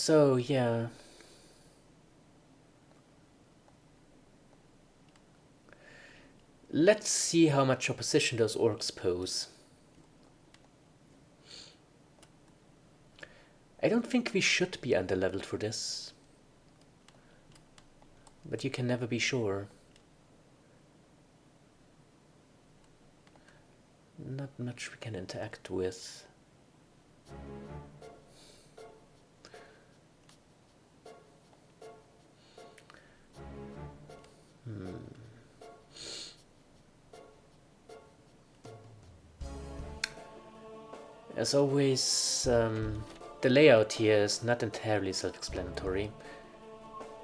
So yeah. Let's see how much opposition those orcs pose. I don't think we should be underleveled for this. But you can never be sure. Not much we can interact with. As always, the layout here is not entirely self-explanatory.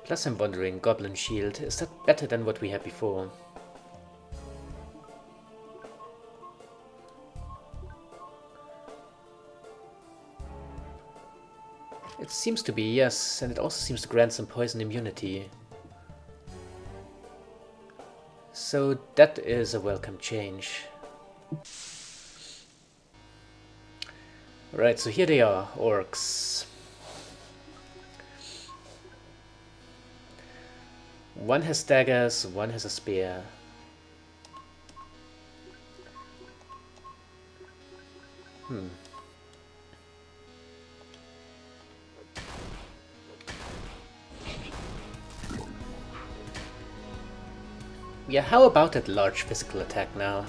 Plus I'm wondering, Goblin Shield, is that better than what we had before? It seems to be, yes, and it also seems to grant some poison immunity. So that is a welcome change. Right, so here they are, orcs. One has daggers, one has a spear. Yeah, how about that large physical attack now?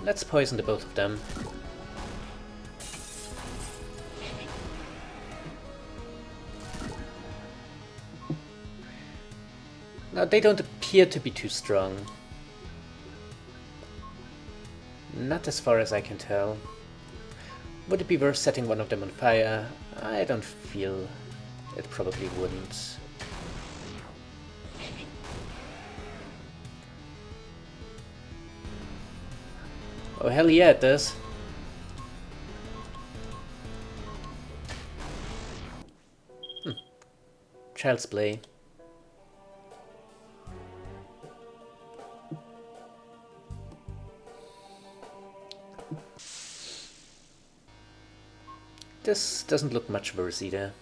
Let's poison the both of them. Now, they don't appear to be too strong. Not as far as I can tell. Would it be worth setting one of them on fire? I don't feel it probably wouldn't. Oh hell yeah it does. Child's play. This doesn't look much worse either.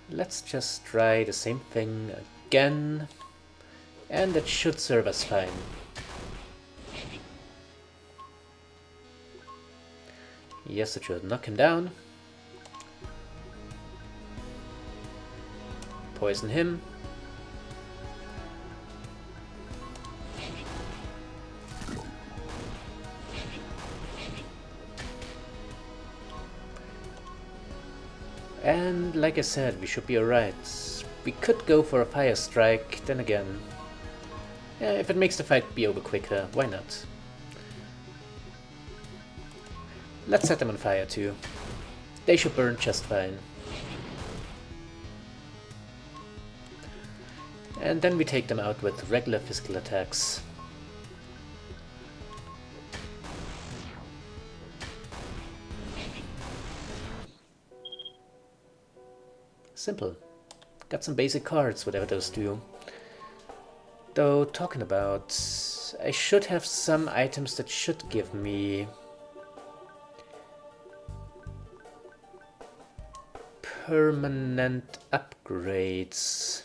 Let's just try the same thing again. And it should serve us fine. Yes, it should knock him down. Poison him. And like I said, we should be alright. We could go for a fire strike, then again. Yeah, if it makes the fight be over quicker, why not? Let's set them on fire too. They should burn just fine. And then we take them out with regular physical attacks. Simple. Got some basic cards, whatever those do. Though, talking about... I should have some items that should give me... permanent upgrades.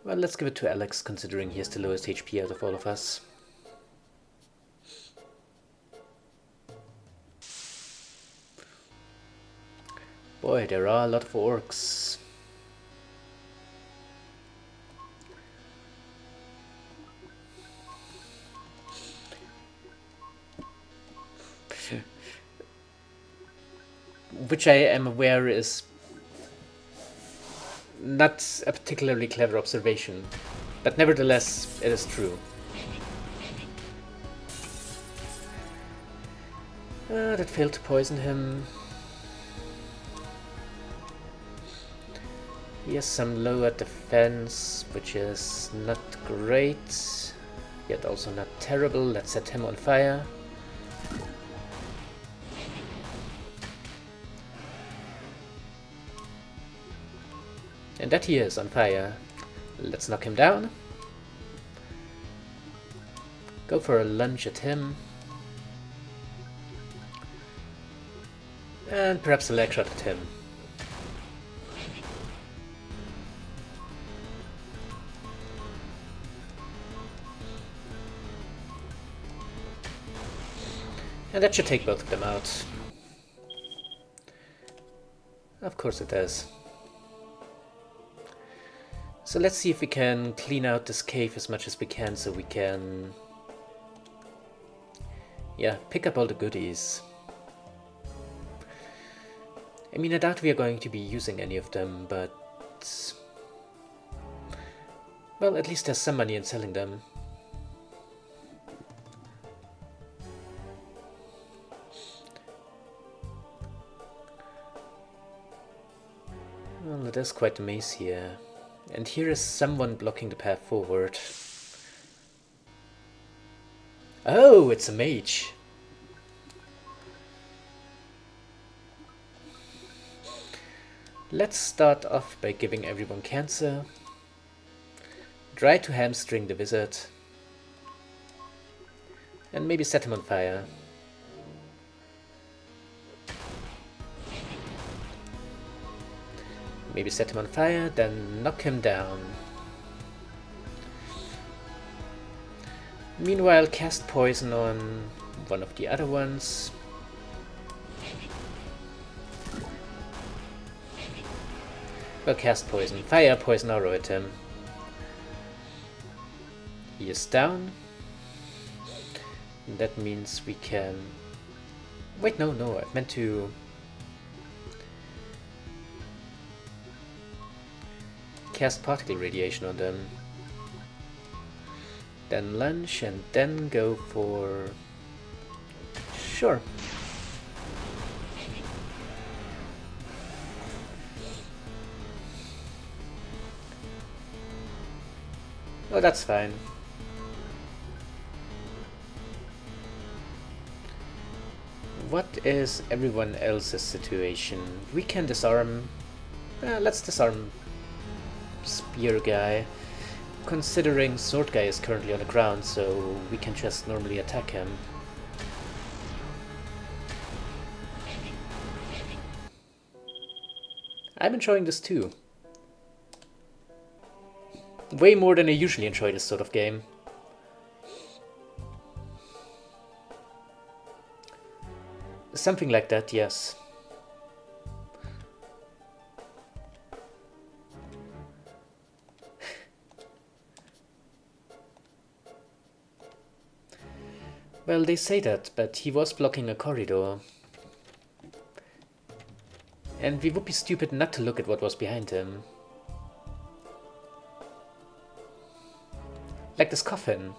Well, let's give it to Alex, considering he has the lowest HP out of all of us. Boy, there are a lot of orcs. Which I am aware is not a particularly clever observation, but nevertheless it is true. That failed to poison him. He has some lower defense, which is not great, yet also not terrible. Let's set him on fire. And that he is on fire. Let's knock him down. Go for a lunge at him. And perhaps a leg shot at him. And that should take both of them out. Of course it does. So let's see if we can clean out this cave as much as we can so we can... yeah, pick up all the goodies. I mean, I doubt we are going to be using any of them, but... well, at least there's some money in selling them. Well, it is quite a maze here. And here is someone blocking the path forward. Oh, it's a mage. Let's start off by giving everyone cancer. Try to hamstring the wizard. And maybe set him on fire. Maybe set him on fire, then knock him down. Meanwhile, cast poison on one of the other ones. Well, cast poison. Fire poison arrow at him. He is down. And that means we can... wait, no, I meant to... cast particle radiation on them. Then lunge and then go for... sure. Oh, that's fine. What is everyone else's situation? We can disarm... let's disarm Spear Guy. Considering Sword Guy is currently on the ground, so we can just normally attack him. I'm enjoying this too. Way more than I usually enjoy this sort of game. Something like that, yes. Well, they say that, but he was blocking a corridor. And we would be stupid not to look at what was behind him. Like this coffin.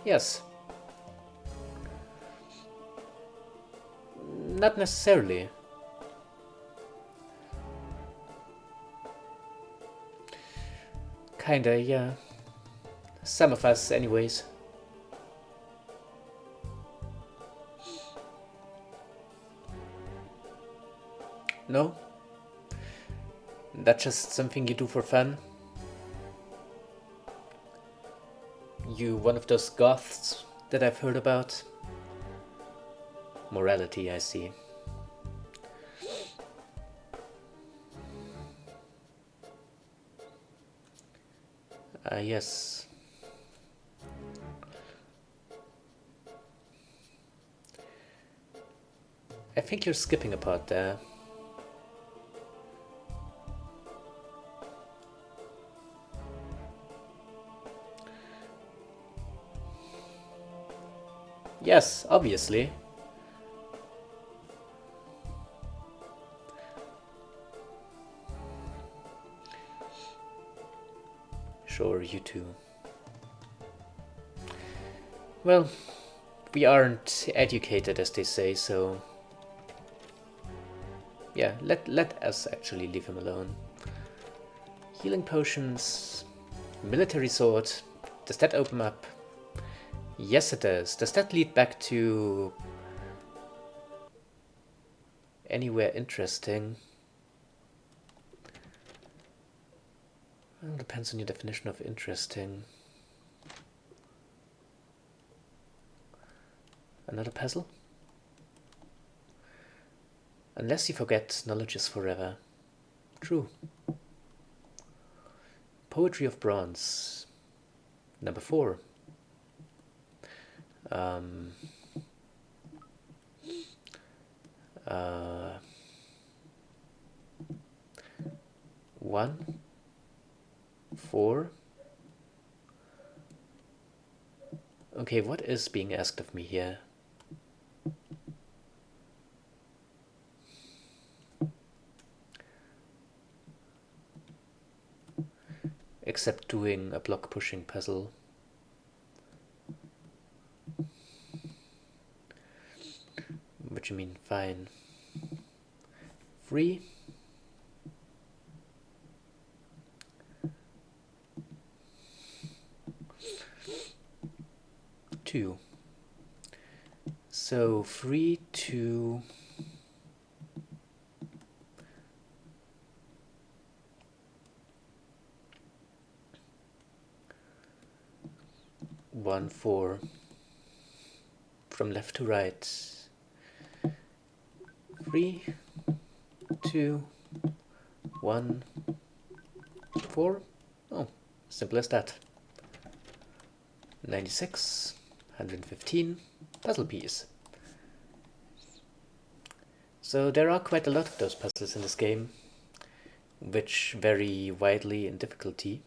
Yes. Not necessarily. Kinda, yeah. Some of us, anyways. No? That's just something you do for fun? You one of those goths that I've heard about? Morality, I see. Yes. I think you're skipping a part there. Yes, obviously. Sure, you too. Well, we aren't educated, as they say, so... yeah, let us actually leave him alone. Healing potions, military sword. Does that open up? Yes, it does. Does that lead back to anywhere interesting? Well, depends on your definition of interesting. Another puzzle? Unless you forget, knowledge is forever. True. Poetry of Bronze. Number 4. One, 4. Okay, what is being asked of me here? Except doing a block pushing puzzle. What you mean, fine. 3. Two. So 3, 2. 1, 4. From left to right. 3, 2, 1, 4. Oh, simple as that. 96, 115, puzzle piece. So there are quite a lot of those puzzles in this game, which vary widely in difficulty.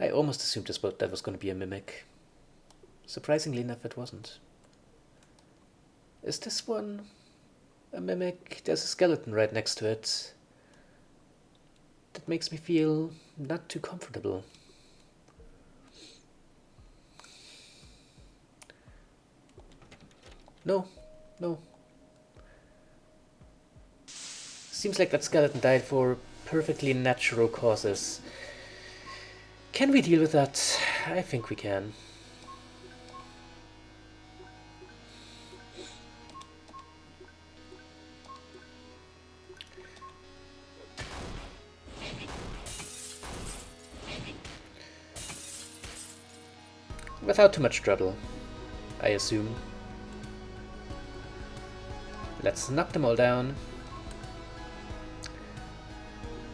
I almost assumed that was going to be a mimic. Surprisingly enough, it wasn't. Is this one a mimic? There's a skeleton right next to it. That makes me feel not too comfortable. No. Seems like that skeleton died for perfectly natural causes. Can we deal with that? I think we can. Without too much trouble, I assume. Let's knock them all down.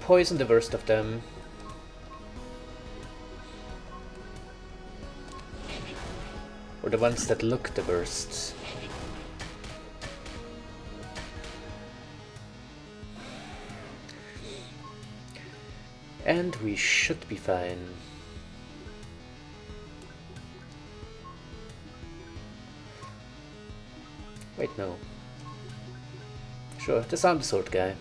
Poison the worst of them. Or the ones that look the worst. And we should be fine. Wait, no. Sure, disarm the sword guy.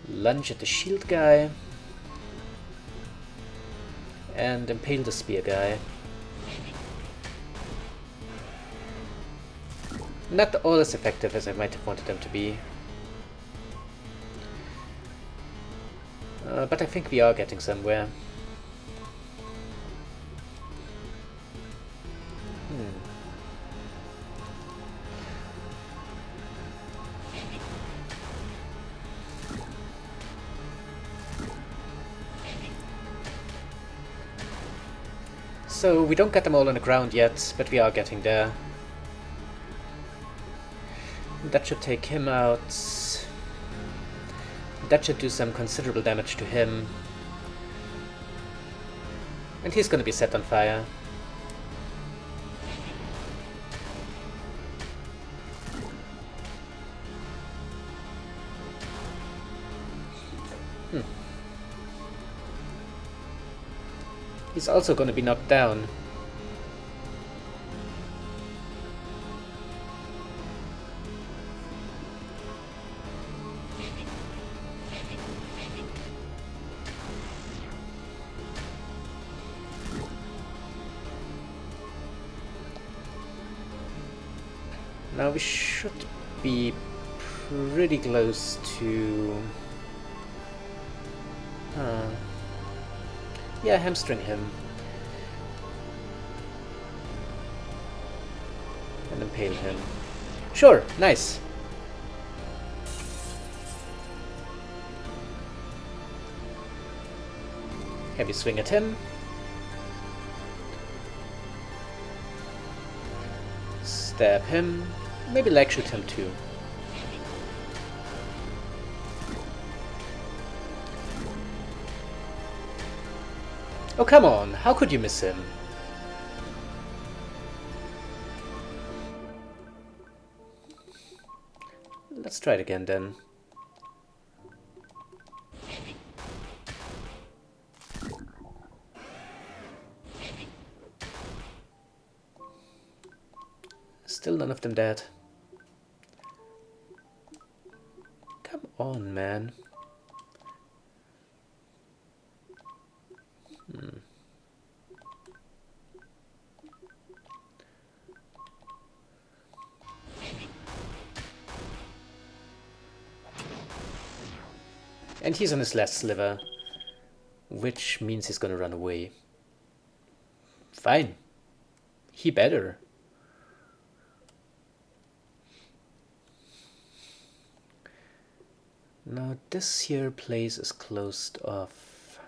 Lunge at the shield guy. And impale the spear guy. Not all as effective as I might have wanted them to be. But I think we are getting somewhere. So we don't get them all on the ground yet, but we are getting there. That should take him out. That should do some considerable damage to him. And he's gonna be set on fire. He's also gonna be knocked down. Now we should be pretty close to... yeah, hamstring him. And impale him. Sure, nice. Heavy swing at him. Stab him. Maybe leg shoot him too. Oh, come on. How could you miss him? Let's try it again then. Still none of them dead. Come on, man. And he's on his last sliver, which means he's gonna run away. Fine. He better. Now this here place is closed off.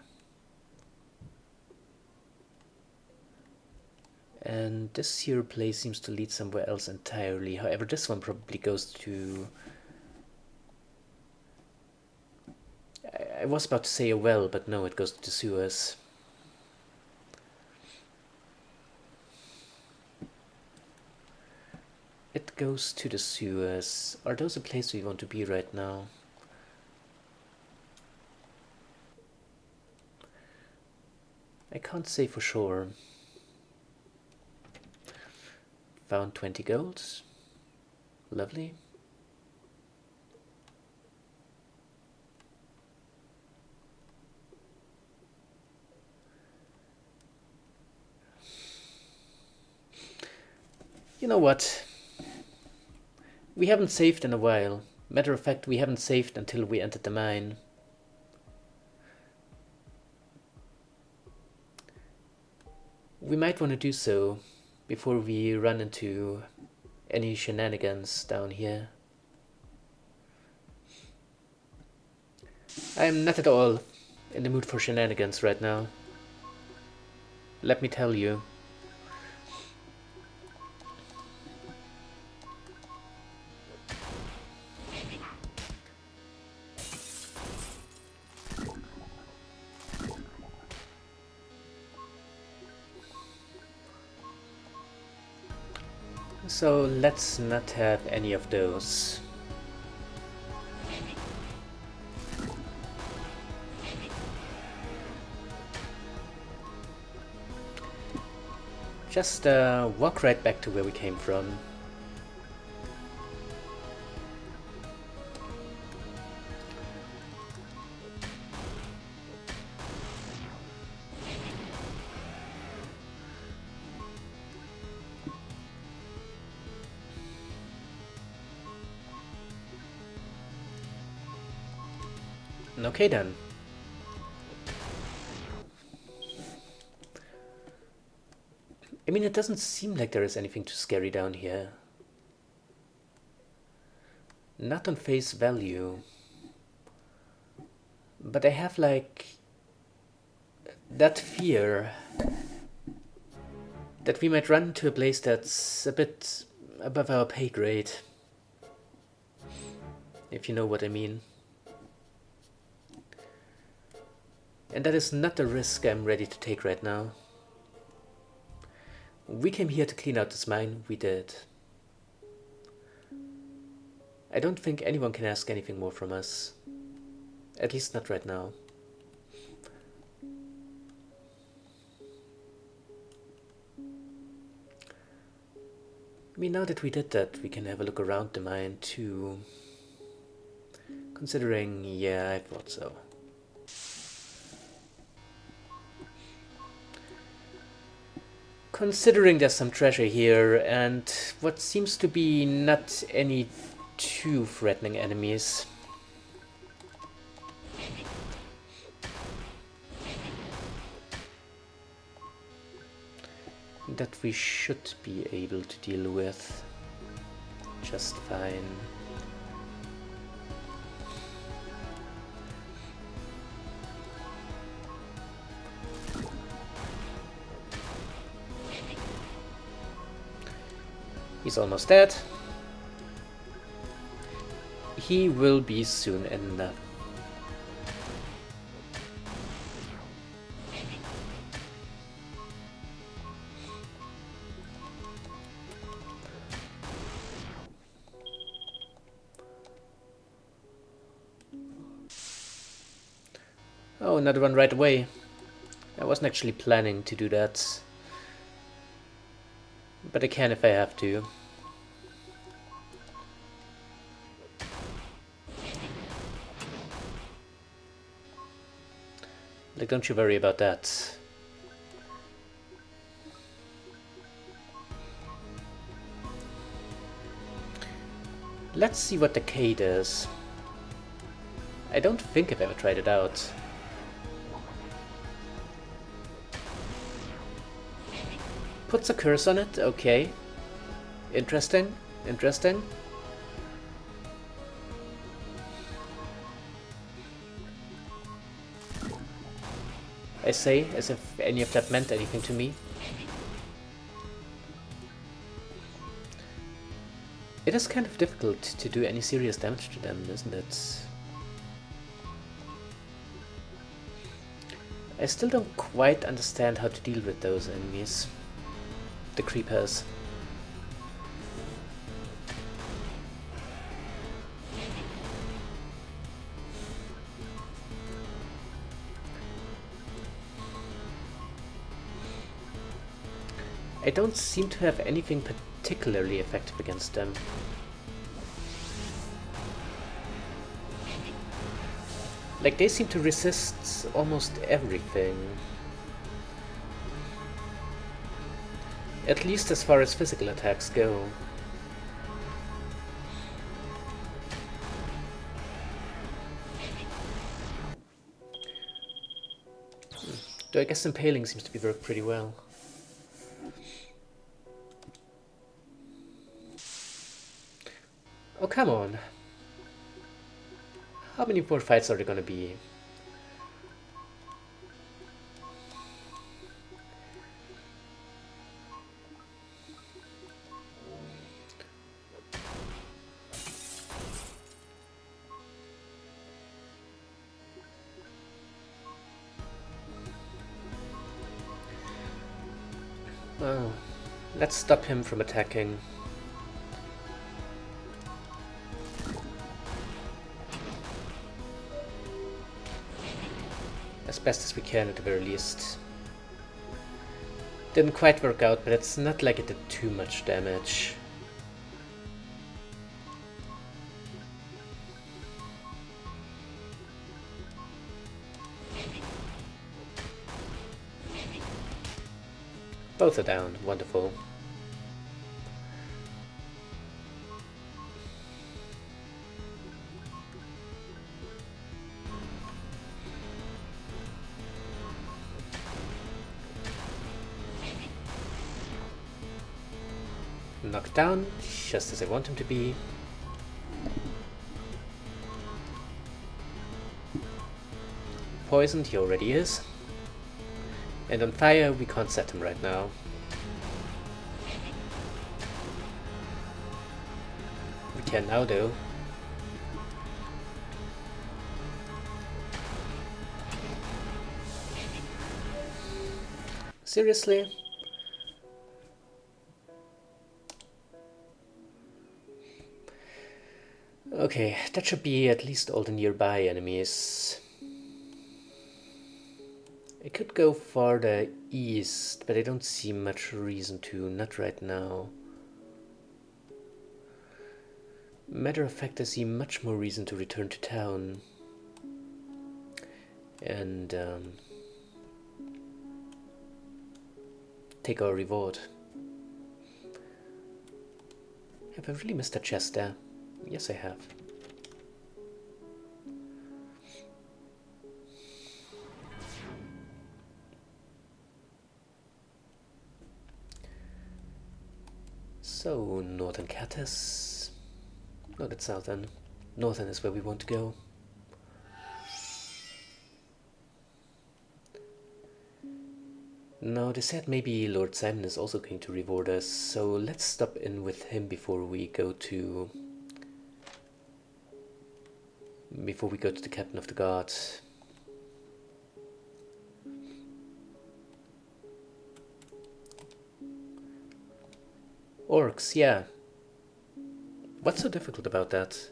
And this here place seems to lead somewhere else entirely. However, this one probably goes to... I was about to say a well, but no, it goes to the sewers. It goes to the sewers. Are those a place we want to be right now? I can't say for sure. Found 20 golds. Lovely. You know what? We haven't saved in a while. Matter of fact, we haven't saved until we entered the mine. We might want to do so before we run into any shenanigans down here. I am not at all in the mood for shenanigans right now. Let me tell you. So let's not have any of those. Just walk right back to where we came from. Okay then. I mean, it doesn't seem like there is anything too scary down here. Not on face value. But I have like that fear that we might run into a place that's a bit above our pay grade. If you know what I mean. And that is not a risk I'm ready to take right now. We came here to clean out this mine, we did. I don't think anyone can ask anything more from us. At least not right now. I mean, now that we did that, we can have a look around the mine too. Considering, yeah, I thought so. Considering there's some treasure here and what seems to be not any too threatening enemies. That we should be able to deal with just fine. He's almost dead. He will be soon enough. Oh, another one right away. I wasn't actually planning to do that. But I can if I have to. Like, don't you worry about that. Let's see what the K does. I don't think I've ever tried it out. Puts a curse on it, okay. Interesting, interesting. I say, as if any of that meant anything to me. It is kind of difficult to do any serious damage to them, isn't it? I still don't quite understand how to deal with those enemies. The creepers. I don't seem to have anything particularly effective against them. Like, they seem to resist almost everything. At least as far as physical attacks go. Though I guess impaling seems to be worked pretty well. Oh, come on. How many more fights are there gonna be? Oh, let's stop him from attacking. As best as we can, at the very least. Didn't quite work out, but it's not like it did too much damage. Both are down, wonderful. Knocked down, just as I want him to be. Poisoned, he already is. And on fire, we can't set him right now. We can now, though. Seriously? Okay, that should be at least all the nearby enemies. I could go farther east, but I don't see much reason to, not right now. Matter of fact, I see much more reason to return to town. And take our reward. Have I really missed a chest there? Yes, I have. So, Northern Catus. No, that's Southern. Northern is where we want to go. No, they said maybe Lord Simon is also going to reward us, so let's stop in with him before we go to the Captain of the Guard. Orcs, yeah. What's so difficult about that?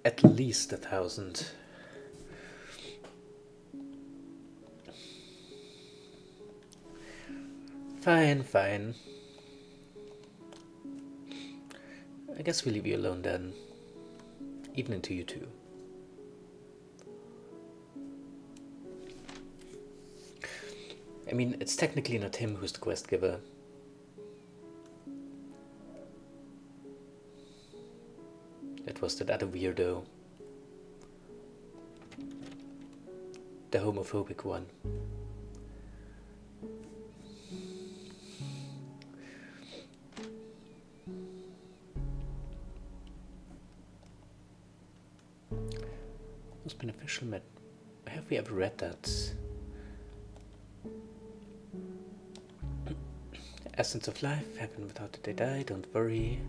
At least 1,000. Fine, fine. I guess we'll leave you alone then. Evening to you too. I mean, it's technically not him who's the quest giver. It was that other weirdo. The homophobic one. Most beneficial met. Have we ever read that? Essence of life, happen without that they die, don't worry.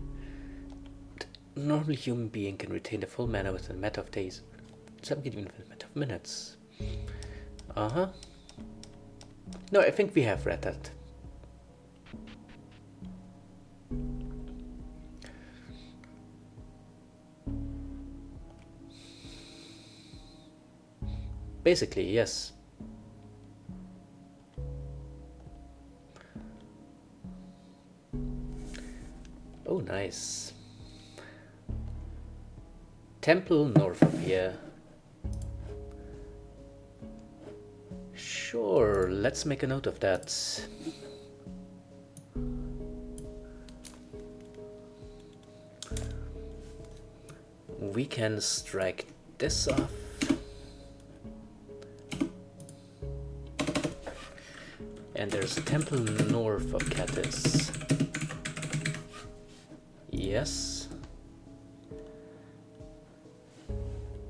A normal human being can retain the full mana within a matter of days. Some can even within a matter of minutes. Uh-huh. No, I think we have read that. Basically, yes. Oh, nice. Temple north of here. Sure, let's make a note of that. We can strike this off. And there's a temple north of Catis. Yes.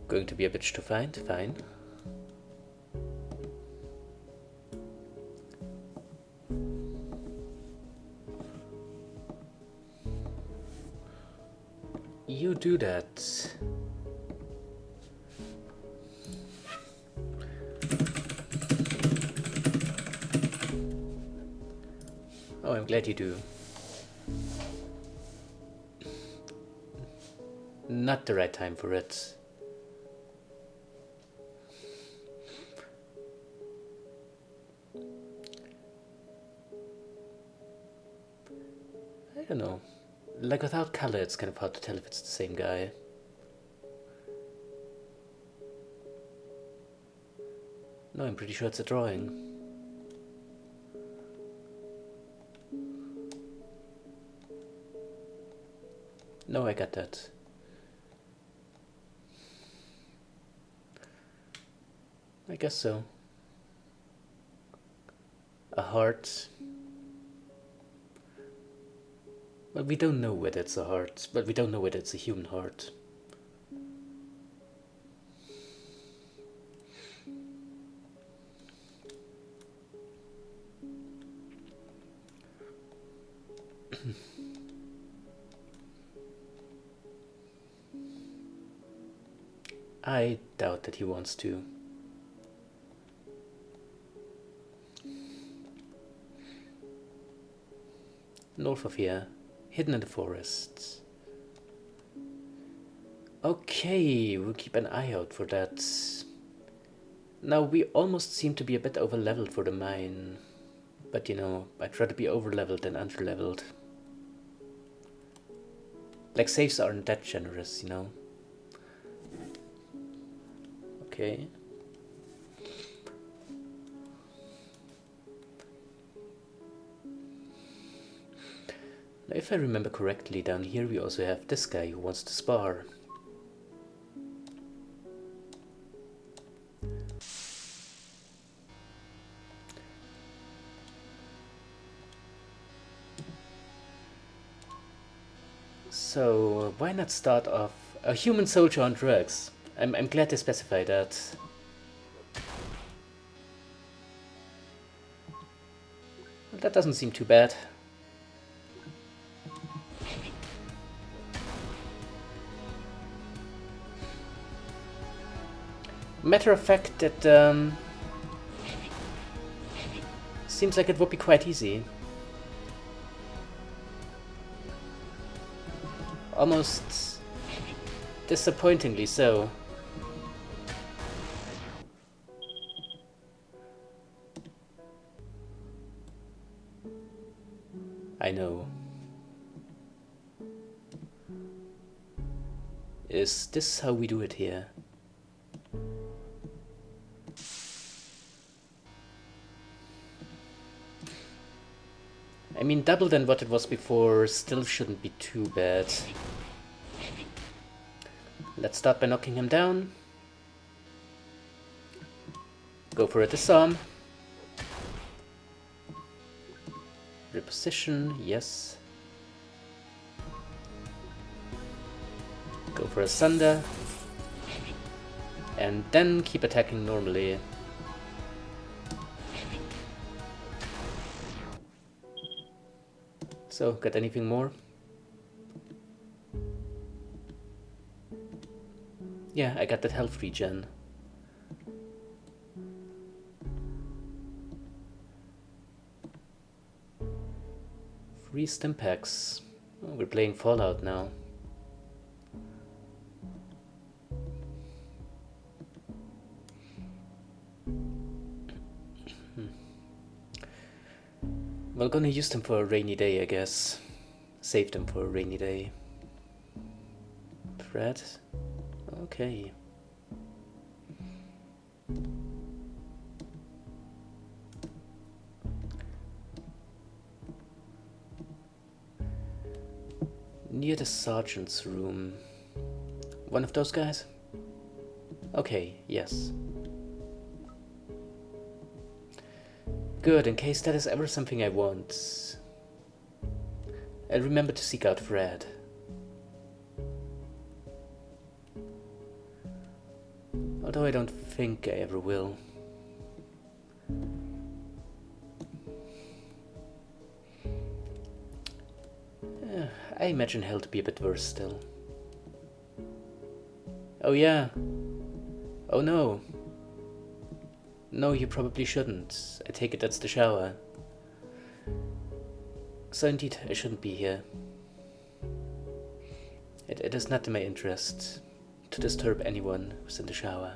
Going to be a bitch to find, fine. You do that. Oh, I'm glad you do. Not the right time for it. I don't know. Like, without color, it's kind of hard to tell if it's the same guy. No, I'm pretty sure it's a drawing. No, I got that. I guess so. A heart. Well, we don't know whether it's a heart, but we don't know whether it's a human heart. I doubt that he wants to. North of here, hidden in the forests. Okay, we'll keep an eye out for that. Now, we almost seem to be a bit over-leveled for the mine. But you know, I'd rather be over-leveled than under-leveled. Like, saves aren't that generous, you know? Okay. Now, if I remember correctly, down here we also have this guy who wants to spar. So, why not start off a human soldier on drugs? I'm glad they specify that. Well, that doesn't seem too bad. Matter of fact, that seems like it would be quite easy. Almost disappointingly so. I know. Is this how we do it here? I mean, double than what it was before still shouldn't be too bad. Let's start by knocking him down. Go for a disarm. Reposition, yes. Go for a sunder. And then keep attacking normally. So, got anything more? Yeah, I got that health regen. Free stim packs. Oh, we're playing Fallout now. Well, gonna use them for a rainy day, I guess. Save them for a rainy day. Fred? Okay. Near the sergeant's room. One of those guys? Okay, yes. Good, in case that is ever something I want. I'll remember to seek out Fred. Although I don't think I ever will. I imagine hell to be a bit worse still. Oh yeah. Oh no. No, you probably shouldn't. I take it that's the shower. So indeed, I shouldn't be here. It is not in my interest to disturb anyone who's in the shower.